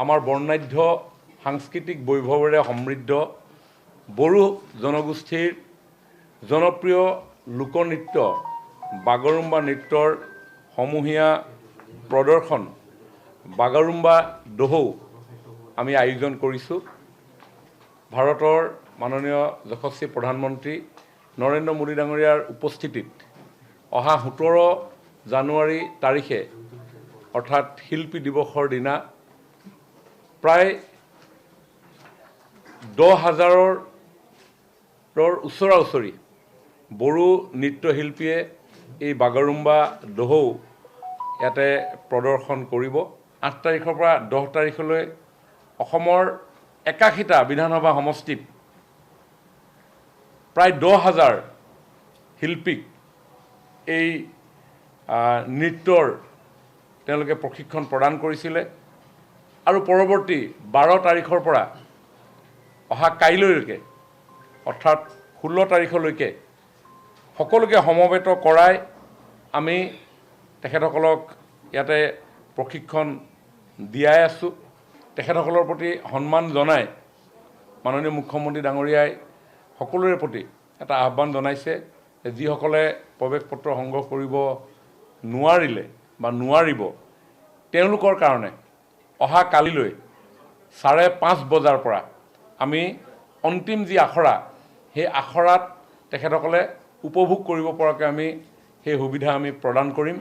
আমাৰ বৰ্ণাঢ্য সাংস্কৃতিক বৈভৱেৰে সমৃদ্ধ বড়ো জনগোষ্ঠীৰ জনপ্ৰিয় লোকনৃত্য বাগৰুম্বা নৃত্যৰ সমূহীয়া প্ৰদৰ্শন বাগৰুম্বা দহৌ আমি আয়োজন কৰিছোঁ। ভাৰতৰ মাননীয় যশস্বী প্ৰধানমন্ত্ৰী নৰেন্দ্ৰ মোদী ডাঙৰীয়াৰ উপস্থিতিত অহা 17 জানুৱাৰী তাৰিখে অৰ্থাৎ শিল্পী দিৱসৰ দিনা প্ৰায় 10,000ৰ ওচৰা-ওচৰি বড়ো নৃত্যশিল্পীয়ে এই বাগৰুম্বা দহৌ ইয়াতে প্ৰদৰ্শন কৰিব। 8 তাৰিখৰ পৰা 10 তাৰিখলৈ অসমৰ 81টা বিধানসভা সমষ্টিত প্ৰায় 10,000 শিল্পীক এই নৃত্যৰ তেওঁলোকে প্ৰশিক্ষণ প্ৰদান কৰিছিলে আৰু পৰৱৰ্তী 12 তাৰিখৰ পৰা অহা কাইলৈকে অৰ্থাৎ 16 তাৰিখলৈকে সকলোকে সমবেত কৰাই আমি তেখেতসকলক ইয়াতে প্ৰশিক্ষণ দিয়াই আছোঁ। তেখেতসকলৰ প্ৰতি সন্মান জনাই মাননীয় মুখ্যমন্ত্ৰী ডাঙৰীয়াই সকলোৰে প্ৰতি এটা আহ্বান জনাইছে যে যিসকলে প্ৰৱেশ পত্ৰ সংগ্ৰহ কৰিব নোৱাৰিলে বা নোৱাৰিব তেওঁলোকৰ কাৰণে অহা কালিলৈ 5:30 বজাৰ পৰা আমি অন্তিম যি আখৰা সেই আখৰাত তেখেতসকলে উপভোগ কৰিব পৰাকৈ আমি সেই সুবিধা আমি প্ৰদান কৰিম।